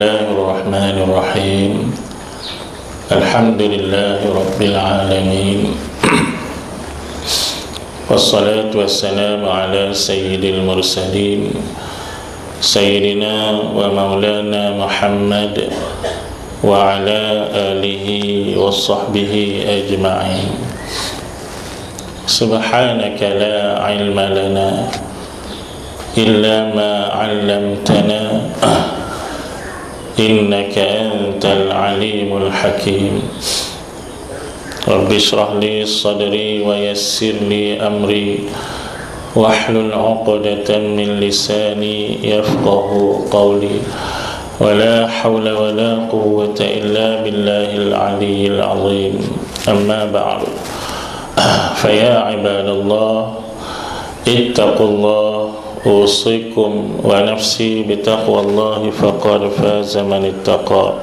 Bismillahirrahmanirrahim. Alhamdulillahi Rabbil Alamin. Wassalatu wassalamu ala sayyidil mursalin Sayyidina wa maulana Muhammad wa ala alihi wa sahbihi ajma'in. Subhanaka la ilma lana illa ma 'allamtana innaka antal alimul hakim. Rabbi shrah li sadri wa yassir li amri wahlul 'uqdatam min lisani yafqahu qawli. Wala hawla wala quwwata illa billahil aliyyil azim. Amma ba'du. Fa ya ibadallah ittaqullah. Usikum wa nafsi bitaqwallahi faqad faza man ittaqa.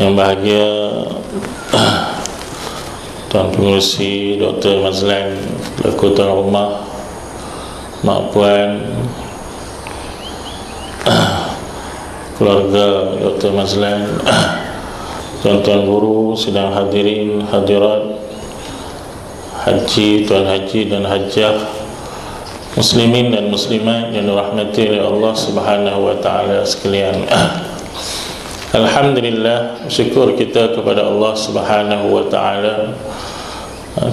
Yang bahagia Tuan Pengerusi Dr. Mazlan, selaku tuan rumah, mak puan, keluarga Dr. Mazlan, tuan-tuan guru, sedang hadirin hadirat haji, tuan haji dan hajjah, muslimin dan muslimat yang dirahmati oleh Allah Subhanahu wa taala sekalian. Alhamdulillah, syukur kita kepada Allah Subhanahu wa taala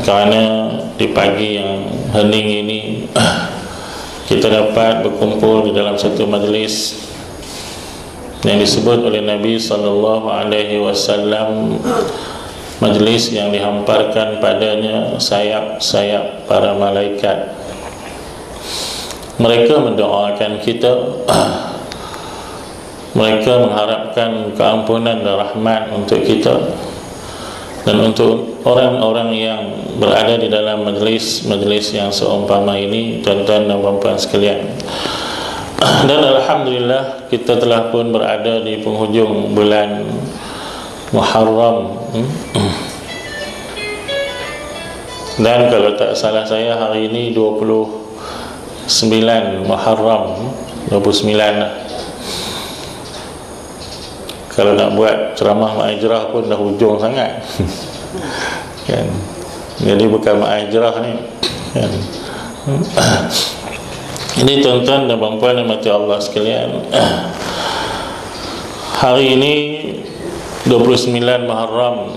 kerana di pagi yang hening ini kita dapat berkumpul di dalam satu majlis yang disebut oleh Nabi sallallahu alaihi wasallam majlis yang dihamparkan padanya sayap-sayap para malaikat. Mereka mendoakan kita, mereka mengharapkan keampunan dan rahmat untuk kita dan untuk orang-orang yang berada di dalam majlis yang seumpama ini, tuan-tuan dan puan-puan sekalian. Dan alhamdulillah kita telah pun berada di penghujung bulan Muharram. Dan kalau tak salah saya hari ini 29 Muharram, 29 lah. Kalau nak buat ceramah ma'ajrah pun dah hujung sangat kan? Jadi bukan ma'ajrah ni kan? Ini tuan-tuan dan puan-puan yang mati Allah sekalian, hari ini 29 Muharram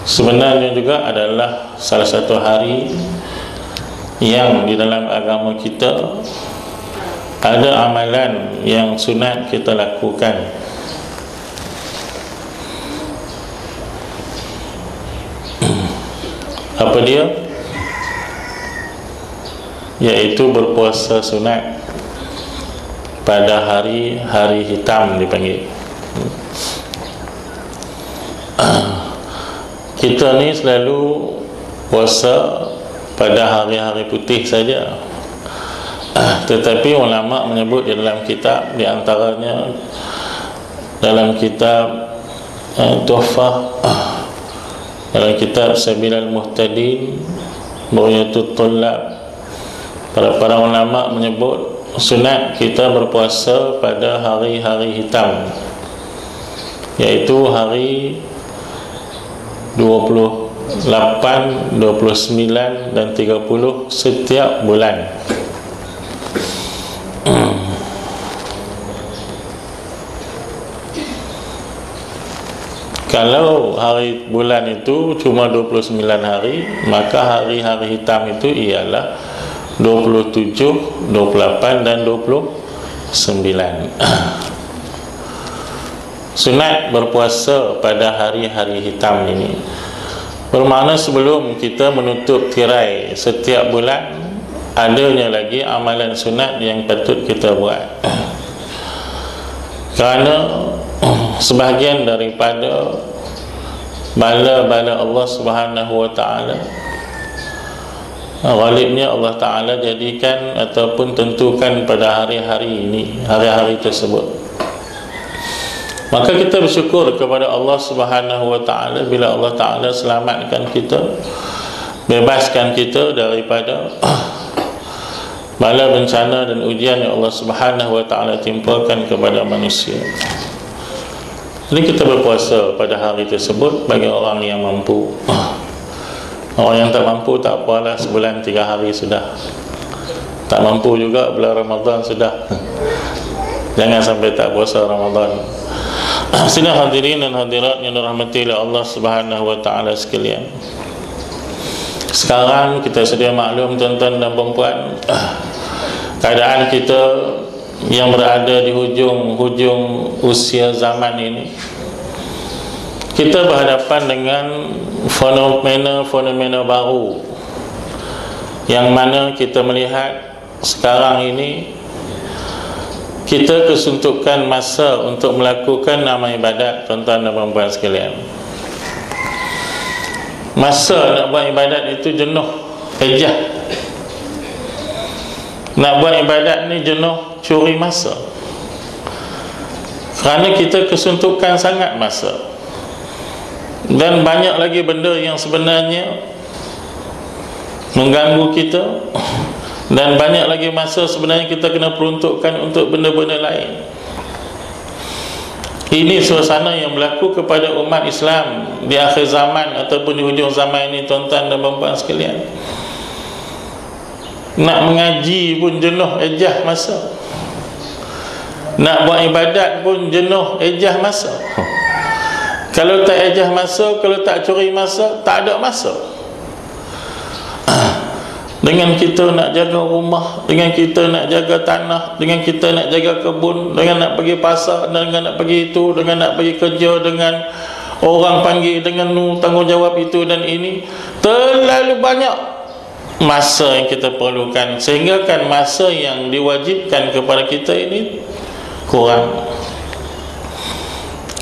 sebenarnya juga adalah salah satu hari yang di dalam agama kita ada amalan yang sunat kita lakukan. Apa dia? Yaitu berpuasa sunat pada hari-hari hitam dipanggil. Kita ni selalu puasa pada hari-hari putih saja, tetapi ulama menyebut di dalam kitab, di antaranya dalam kitab Tuhfah, dalam kitab Sabilal Muhtadin, Bughyatul Tullab, para ulama menyebut sunat kita berpuasa pada hari-hari hitam, yaitu hari 28, 29 dan 30 setiap bulan. Kalau hari bulan itu cuma 29 hari, maka hari-hari hitam itu ialah 27, 28 dan 29. Sunat berpuasa pada hari-hari hitam ini bermakna sebelum kita menutup tirai setiap bulan, adanya lagi amalan sunat yang patut kita buat. Kerana sebahagian daripada bala-bala Allah Subhanahu wa taala, ghalibnya Allah taala jadikan ataupun tentukan pada hari-hari ini, hari-hari tersebut. Maka kita bersyukur kepada Allah Subhanahu wa taala bila Allah taala selamatkan kita, bebaskan kita daripada bala bencana dan ujian yang Allah Subhanahu wa taala timpakan kepada manusia. Jadi kita berpuasa pada hari tersebut bagi orang yang mampu. Orang yang tak mampu tak apalah, sebulan 3 hari sudah. Tak mampu juga bulan Ramadan sudah. Jangan sampai tak puasa Ramadan. Sidang hadirin dan hadirat yang dirahmati oleh Allah Subhanahu wa taala sekalian. Sekarang kita sedia maklum tuan-tuan dan puan-puan, keadaan kita yang berada di hujung usia zaman ini, kita berhadapan dengan fenomena baru, yang mana kita melihat sekarang ini kita kesuntukan masa untuk melakukan amal ibadat, tuan-tuan dan puan-puan sekalian. Masa nak buat ibadat itu jenuh, ejah. Nak buat ibadat ni jenuh, curi masa. Kerana kita kesuntukan sangat masa. Dan banyak lagi benda yang sebenarnya mengganggu kita, dan banyak lagi masa sebenarnya kita kena peruntukkan untuk benda-benda lain. Ini suasana yang berlaku kepada umat Islam di akhir zaman ataupun di hujung zaman ini, tuan-tuan dan puan-puan sekalian. Nak mengaji pun jenuh, ejah masa. Nak buat ibadat pun jenuh, ejah masa. Kalau tak ejah masa, kalau tak curi masa, tak ada masa. Dengan kita nak jaga rumah, dengan kita nak jaga tanah, dengan kita nak jaga kebun, dengan nak pergi pasar, dengan nak pergi itu, dengan nak pergi kerja, dengan orang panggil, dengan tanggungjawab itu dan ini, terlalu banyak masa yang kita perlukan, sehingga kan masa yang diwajibkan kepada kita ini kurang.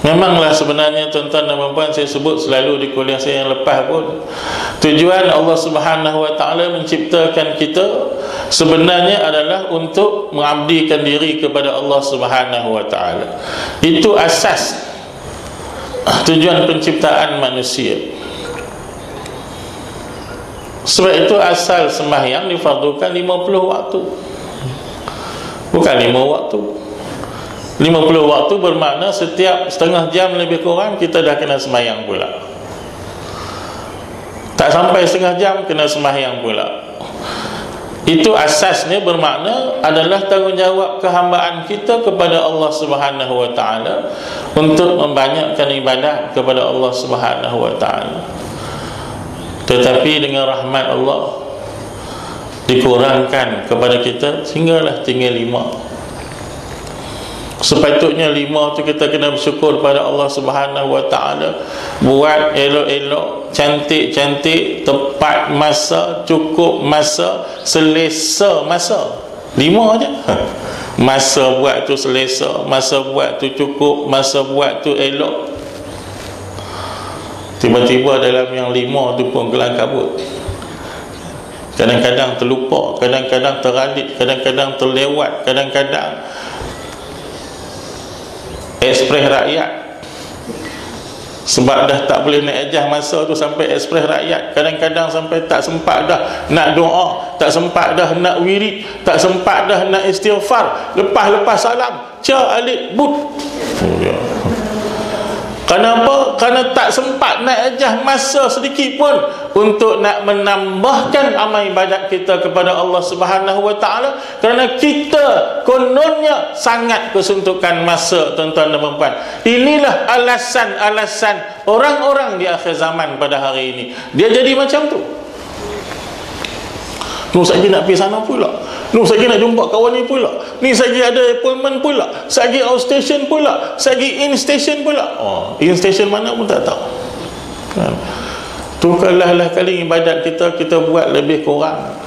Memanglah sebenarnya tuan-tuan dan puan-puan, saya sebut selalu di kuliah saya yang lepas pun, tujuan Allah Subhanahu wa taala menciptakan kita sebenarnya adalah untuk mengabdikan diri kepada Allah Subhanahu wa taala. Itu asas tujuan penciptaan manusia. Sebab itu asal sembahyang difardukan 50 waktu, bukan 5 waktu. 50 waktu bermakna setiap setengah jam lebih kurang kita dah kena sembahyang pula. Tak sampai setengah jam kena sembahyang pula. Itu asasnya bermakna adalah tanggungjawab kehambaan kita kepada Allah Subhanahu wa taala untuk membanyakkan ibadat kepada Allah Subhanahu wa taala. Tetapi dengan rahmat Allah dikurangkan kepada kita sehinggalah tinggal 5. Sepatutnya 5 tu kita kena bersyukur pada Allah Subhanahu wa taala. Buat elok-elok, cantik-cantik, tepat masa, cukup masa, selesa masa. 5 aja. Masa buat tu selesa, masa buat tu cukup, masa buat tu elok. Tiba-tiba dalam yang 5 tu pun kelang kabut. Kadang-kadang terlupa, kadang-kadang terlalit, kadang-kadang terlewat, kadang-kadang ekspres rakyat. Sebab dah tak boleh nak ejah masa tu sampai ekspres rakyat. Kadang-kadang sampai tak sempat dah nak doa, tak sempat dah nak wirid, tak sempat dah nak istighfar. Lepas salam, alik but. Kenapa? Kerana tak sempat nak ejah masa sedikit pun untuk nak menambahkan amal ibadat kita kepada Allah Subhanahu wa taala, kerana kita kononnya sangat kesuntukan masa, tuan-tuan dan puan-puan. Inilah alasan-alasan orang-orang di akhir zaman pada hari ini dia jadi macam tu. Ni lagi nak pergi sana pula, ni lagi nak jumpa kawan ni pula, ni lagi ada appointment pula, lagi outstation pula, lagi in station pula. In station mana pun tak tahu kan? Tu kalah kali ibadat kita buat lebih kurang.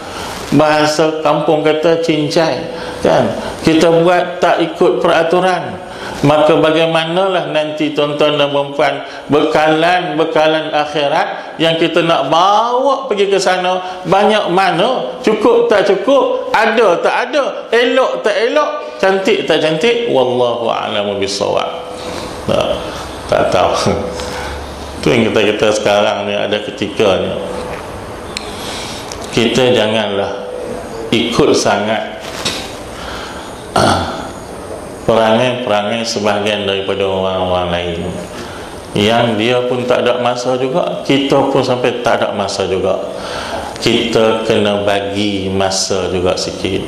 Bahasa kampung kata cincai kan, kita buat tak ikut peraturan. Maka bagaimanalah nanti tuan-tuan dan puan-puan bekalan akhirat yang kita nak bawa pergi ke sana, banyak mana, cukup tak cukup, ada tak ada, elok tak elok, cantik tak cantik, wallahu a'lamu bissawab. Tak tahu. Tu yang kita sekarang ni ada ketikanya kita janganlah ikut sangat perangai-perangai sebahagian daripada orang-orang lain yang dia pun tak ada masa juga, kita pun sampai tak ada masa juga. Kita kena bagi masa juga sikit,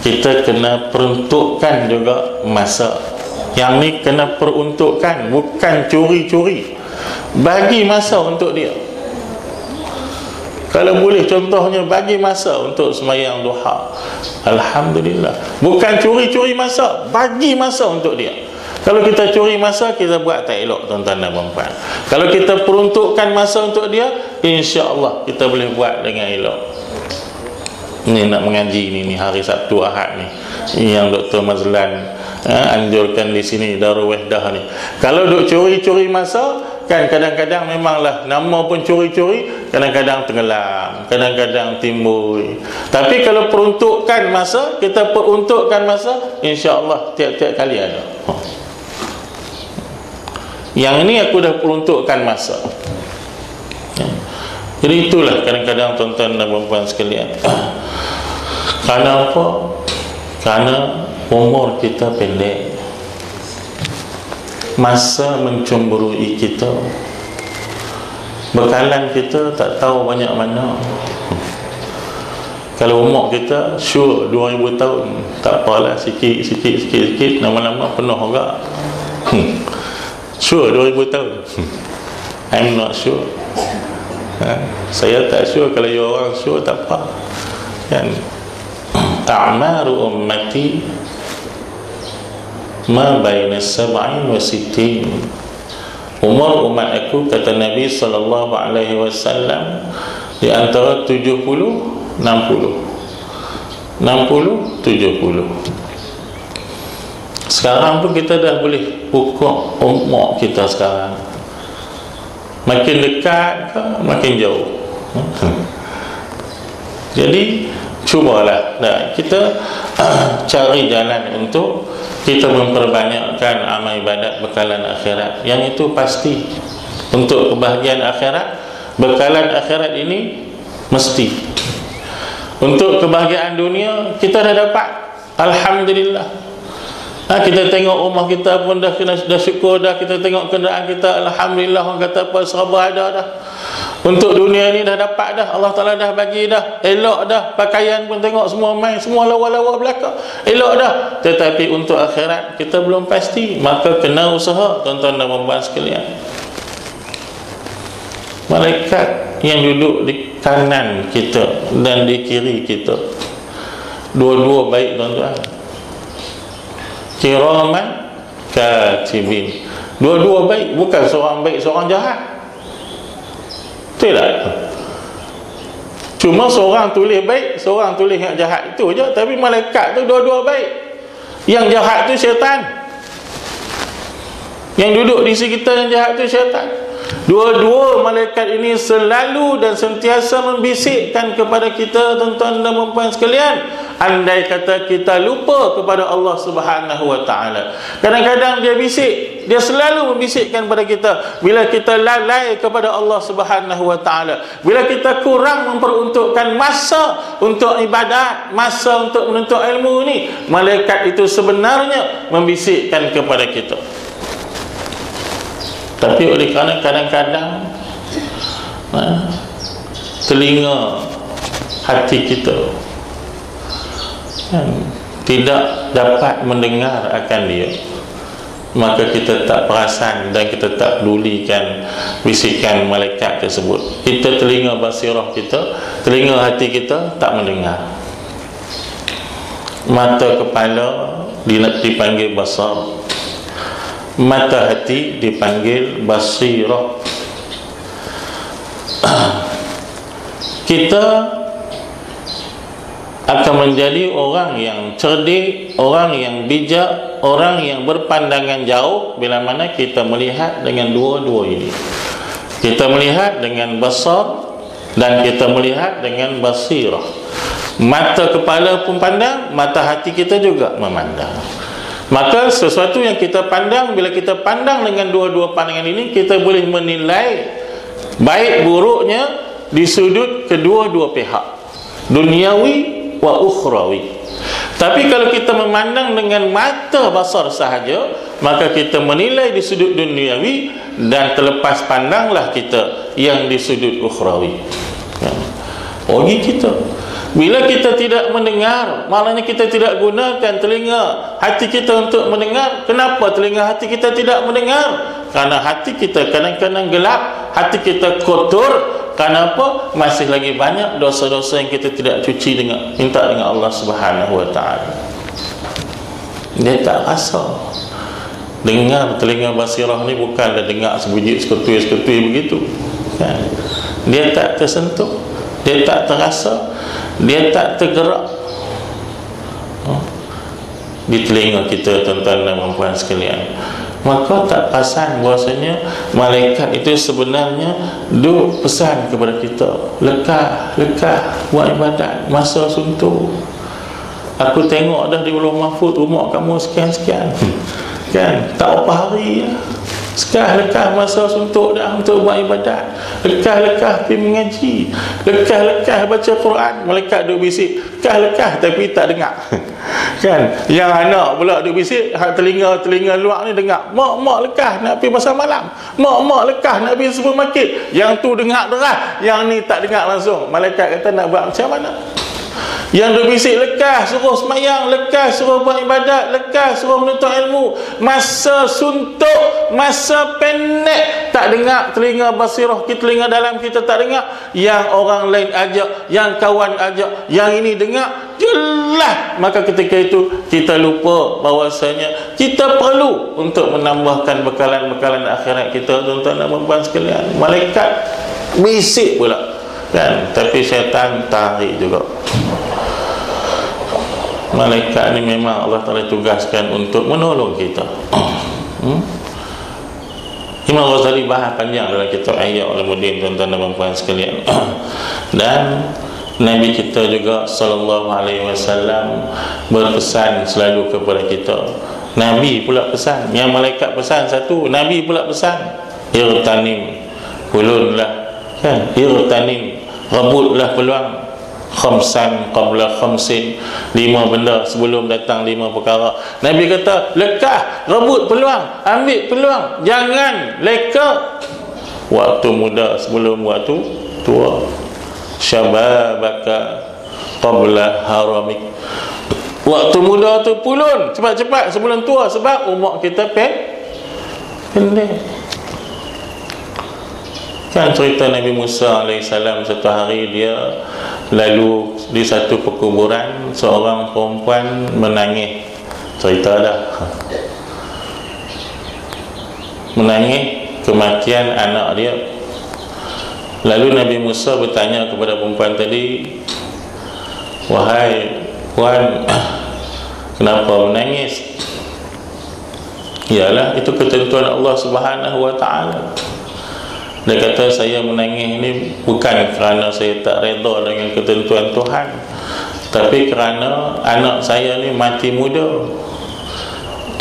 kita kena peruntukkan juga masa. Yang ni kena peruntukkan, bukan curi-curi. Bagi masa untuk dia. Kalau boleh contohnya bagi masa untuk sembahyang duha, alhamdulillah. Bukan curi-curi masa, bagi masa untuk dia. Kalau kita curi masa, kita buat tak elok, tuan-tuan dan puan-puan. Kalau kita peruntukkan masa untuk dia, insya-Allah kita boleh buat dengan elok. Ni nak mengaji ni hari Sabtu Ahad ni, yang Dr. Mazlan anjurkan di sini, Darul Wahdah ni. Kalau duk curi-curi masa, kan kadang-kadang memanglah nama pun curi-curi, kadang-kadang tenggelam, kadang-kadang timbul. Tapi kalau peruntukkan masa, kita peruntukkan masa, insya-Allah tiap-tiap kali ada. Yang ini aku dah peruntukkan masa. Jadi itulah kadang-kadang tuan-tuan dan puan-puan sekalian. Kerana apa? Kerana umur kita pendek, masa mencemburui kita, bekalan kita tak tahu banyak mana. Kalau umur kita sure 2000 tahun, tak apalah, sikit, lama-lama penuh juga. Sure 2000 tahun. I'm not sure. Saya tak sure. Kalau you orang sure, tak apa kan. A'maru ummati ma baina sab'in wa sittin. Umur umat aku, kata Nabi SAW, di antara 70 60. 60 70. Sekarang pun kita dah boleh ukur umur kita sekarang. Makin dekat ke makin jauh. Jadi cubalah kita cari jalan untuk kita memperbanyakkan amal ibadat bekalan akhirat. Yang itu pasti. Untuk kebahagiaan akhirat, bekalan akhirat ini mesti. Untuk kebahagiaan dunia, kita dah dapat, alhamdulillah. Kita tengok rumah kita pun dah syukur dah. Kita tengok kenderaan kita, alhamdulillah. Orang kata apa, serba ada dah. Untuk dunia ni dah dapat dah, Allah Ta'ala dah bagi dah, elok dah. Pakaian pun tengok semua main, semua lawa-lawa belakang, elok dah. Tetapi untuk akhirat kita belum pasti. Maka kena usaha, tuan-tuan dan puan-puan sekalian. Malaikat yang duduk di kanan kita dan di kiri kita, dua-dua baik, tuan-tuan. Kiraman katibin, dua-dua baik. Bukan seorang baik, seorang jahat. Tidak. Cuma seorang tulis baik, seorang tulis yang jahat, itu je. Tapi malaikat tu dua-dua baik. Yang jahat tu syaitan. Yang duduk di sisi kita yang jahat tu syaitan. Dua-dua malaikat ini selalu dan sentiasa membisikkan kepada kita, tuan-tuan dan puan-puan sekalian, andai kata kita lupa kepada Allah Subhanahu wa ta'ala. Kadang-kadang dia bisik, dia selalu membisikkan kepada kita bila kita lalai kepada Allah Subhanahu wa ta'ala, bila kita kurang memperuntukkan masa untuk ibadat, masa untuk menuntut ilmu ni. Malaikat itu sebenarnya membisikkan kepada kita. Tapi oleh kerana kadang-kadang telinga hati kita tidak dapat mendengar akan dia, maka kita tak perasan dan kita tak pedulikan bisikan malaikat tersebut. Kita telinga basirah kita, telinga hati kita tak mendengar. Mata kepala dipanggil basar, mata hati dipanggil basirah. Kita akan menjadi orang yang cerdik, orang yang bijak, orang yang berpandangan jauh bila mana kita melihat dengan dua-dua ini. Kita melihat dengan basar dan kita melihat dengan basirah. Mata kepala pun pandang, mata hati kita juga memandang. Maka sesuatu yang kita pandang, bila kita pandang dengan dua-dua pandangan ini, kita boleh menilai baik buruknya di sudut kedua-dua pihak, duniawi wa ukhrawi. Tapi kalau kita memandang dengan mata basar sahaja, maka kita menilai di sudut duniawi, dan terlepas pandanglah kita yang di sudut ukhrawi. Bagi kita, bila kita tidak mendengar, maknanya kita tidak gunakan telinga hati kita untuk mendengar. Kenapa telinga hati kita tidak mendengar? Karena hati kita kadang-kadang gelap, hati kita kotor. Kenapa? Masih lagi banyak dosa-dosa yang kita tidak cuci dengan minta dengan Allah Subhanahu wa taala. Dia tak rasa. Dengar telinga basirah ni bukanlah dengar sebiji seketui-seketui begitu, kan? Dia tak tersentuh, dia tak terasa, dia tak tergerak di telinga kita, tuan-tuan dan puan sekalian. Maka tak perasan bahasanya malaikat itu sebenarnya duk pesan kepada kita, lekah buat ibadat masa suntuk. Aku tengok dah di Lauh Mahfuz umur kamu sekian-sekian, kan? Tak apa hari ya. Lekah masa suntuk dah untuk buat ibadat. Lekah pergi mengaji. Lekah baca Quran. Malaikat duk bisik, lekah tapi tak dengar. Kan? Yang anak pula duk bisik, telinga luar ni dengar. Mak lekah nak pergi pasar malam. Mak lekah nak pergi supermarket. Yang tu dengar deras, yang ni tak dengar langsung. Malaikat kata nak buat macam mana? Yang duk bisik lekah suruh semayang, lekah suruh buat ibadat, lekah suruh menuntut ilmu. Masa suntuk, masa pendek, tak dengar. Telinga basirah kita, telinga dalam kita tak dengar. Yang orang lain ajak, yang kawan ajak, yang ini dengar, jelas. Maka ketika itu kita lupa bahawasanya kita perlu untuk menambahkan bekalan-bekalan akhirat kita, tuan-tuan dan puan sekalian. Malaikat bisik pula, kan? Tapi syaitan tarik juga. Malaikat ni memang Allah Ta'ala tugaskan untuk menolong kita. Imam Ghazali bahas panjang dalam kitab Ihya Ulumuddin, tuan-tuan dan puan sekalian. Dan Nabi kita juga sallallahu alaihi wasallam berpesan selalu kepada kita. Nabi pula pesan, yang malaikat pesan satu, Nabi pula pesan, irtanim, ulunlah, kan? Irtanim, rebutlah peluang. Khamsan qabla khamsin, 5 benda sebelum datang 5 perkara. Nabi kata, lekah, rebut peluang, ambil peluang, jangan leka waktu muda sebelum waktu tua. Syababaka qabla haramik, waktu muda tu pulun cepat-cepat sebelum tua, sebab umur kita pendek. Kan cerita Nabi Musa AS, satu hari dia lalu di satu perkuburan, seorang perempuan menangis. Cerita dah menangis kematian anak dia. Lalu Nabi Musa bertanya kepada perempuan tadi, wahai puan, kenapa menangis? Ialah itu ketentuan Allah Subhanahu wa taala. Dia kata, saya menangis ni bukan kerana saya tak redha dengan ketentuan Tuhan, tapi kerana anak saya ni mati muda,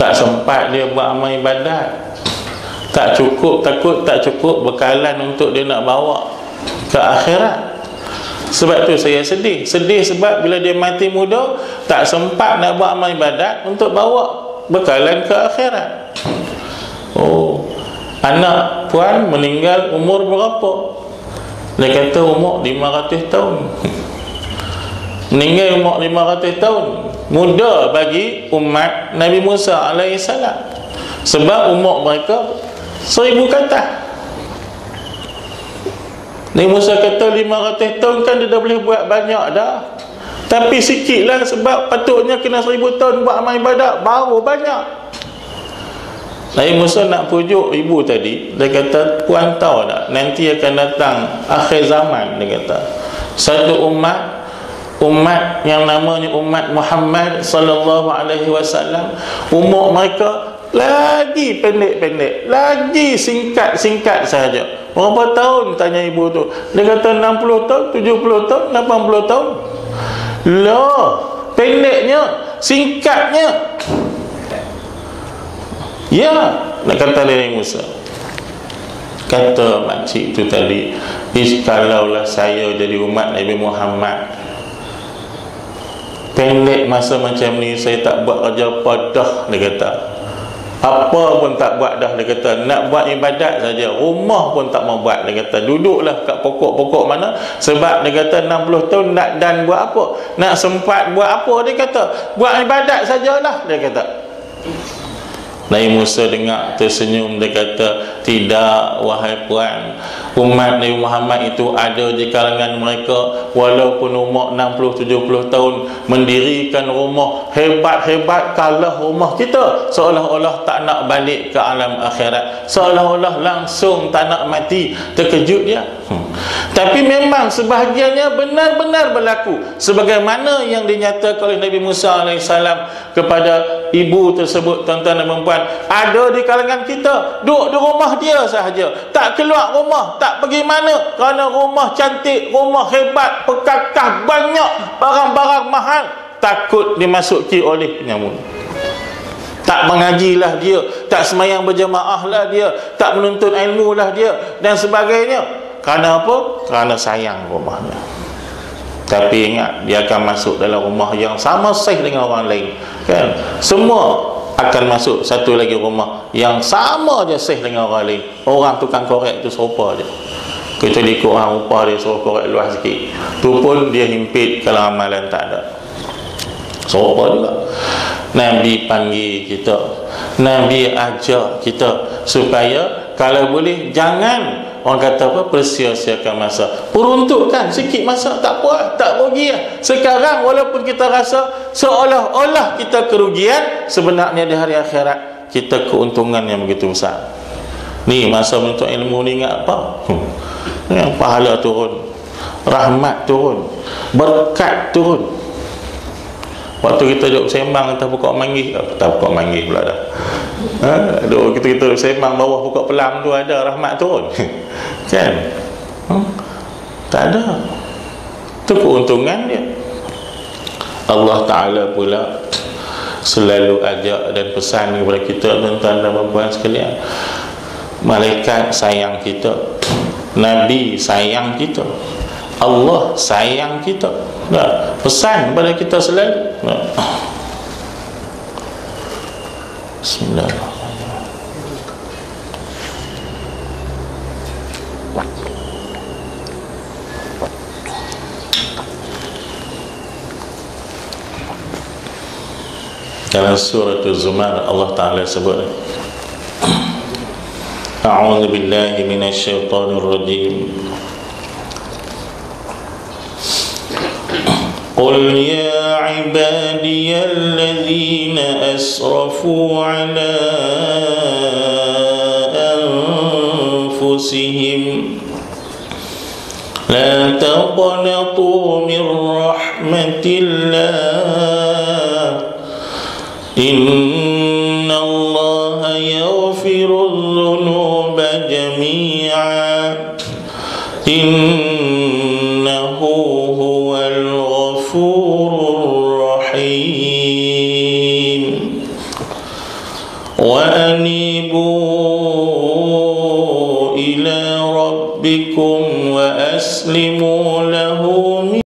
tak sempat dia buat amal ibadat, tak cukup, takut tak cukup bekalan untuk dia nak bawa ke akhirat. Sebab tu saya sedih sebab bila dia mati muda, tak sempat nak buat amal ibadat untuk bawa bekalan ke akhirat. Oh, anak puan meninggal umur berapa? Dia kata umur 500 tahun. Meninggal umur 500 tahun, muda bagi umat Nabi Musa alaihissalam, sebab umur mereka 1000 kata. Nabi Musa kata 500 tahun kan dia dah boleh buat banyak dah, tapi sikit lah, sebab patutnya kena 1000 tahun buat amal ibadat baru banyak. Nabi Musa nak pujuk ibu tadi. Dia kata, puan tahu tak, nanti akan datang akhir zaman. Dia kata, satu umat yang namanya umat Muhammad sallallahu alaihi wasallam, umur mereka lagi pendek-pendek, lagi singkat-singkat sahaja. Berapa tahun? Tanya ibu tu. Dia kata 60 tahun, 70 tahun, 80 tahun. Loh, pendeknya, singkatnya. Ya, nak kata Nabi Musa. Kata makcik tu tadi, kalaulah saya jadi umat Nabi Muhammad, pendek masa macam ni saya tak buat kerja apa dah, dia kata. Apa pun tak buat dah, dia kata. Nak buat ibadat saja, rumah pun tak mau buat, dia kata. Duduklah kat pokok-pokok mana, sebab dia kata 60 tahun nak dan buat apa, nak sempat buat apa, dia kata. Buat ibadat sajalah, dia kata. Nabi Musa dengar tersenyum, dia kata, tidak wahai puan, umat Nabi Muhammad itu ada di kalangan mereka walaupun umur 60-70 tahun mendirikan rumah hebat-hebat kalah rumah kita, seolah-olah tak nak balik ke alam akhirat, seolah-olah langsung tak nak mati. Terkejut dia. Tapi memang sebahagiannya benar-benar berlaku sebagaimana yang dinyatakan oleh Nabi Musa AS kepada ibu tersebut. Tuan-tuan dan puan, ada di kalangan kita duduk di rumah dia sahaja, tak keluar rumah, tak pergi mana, kerana rumah cantik, rumah hebat, pekakah, banyak barang-barang mahal, takut dimasuki oleh nyamuk. Tak mengajilah dia, tak semayang berjemaah lah dia, tak menuntut ilmu lah dia, dan sebagainya. Kerana apa? Kerana sayang rumahnya. Tapi ingat, dia akan masuk dalam rumah yang sama sahih dengan orang lain, kan? Semua akan masuk satu lagi rumah yang sama je sahih dengan orang lain. Orang tukang korek tu serupa je, kita ikut orang rupa dia, suruh korek luas sikit, tu pun dia himpit kalau amalan tak ada. Serupa juga. Nabi panggil kita, Nabi ajak kita supaya kalau boleh jangan, orang kata apa, persia-siakan masa. Peruntukkan sikit masa, tak apa, tak rugi lah. Sekarang walaupun kita rasa seolah-olah kita kerugian, sebenarnya di hari akhirat kita keuntungan yang begitu besar. Ni masa menuntut ilmu ni, ingat apa? Yang pahala turun, rahmat turun, berkat turun. Waktu kita duduk sembang atas pokok manggis, tak pokok manggis pula dah. Kita duduk sembang bawah pokok pelam tu, ada rahmat turun. Kan? Tak ada. Itu keuntungan dia. Allah Ta'ala pula selalu ajak dan pesan kepada kita, tuan-tuan dan puan sekalian, malaikat sayang kita, Nabi sayang kita, Allah sayang kita. Nah, pesan kepada kita selalu. Nah. Bismillahirrahmanirrahim. Dalam surah Az-Zumar Allah Ta'ala sebut, A'udzu billahi minasy syaithanir rajim. قل يا عبادي الذين أسرفوا على أنفسهم لا تقنطوا من رحمة الله إن الله يغفر الذنوب جميعا إنه هو الغفور الرحيم وأنيبوا إلى ربكم وأسلموا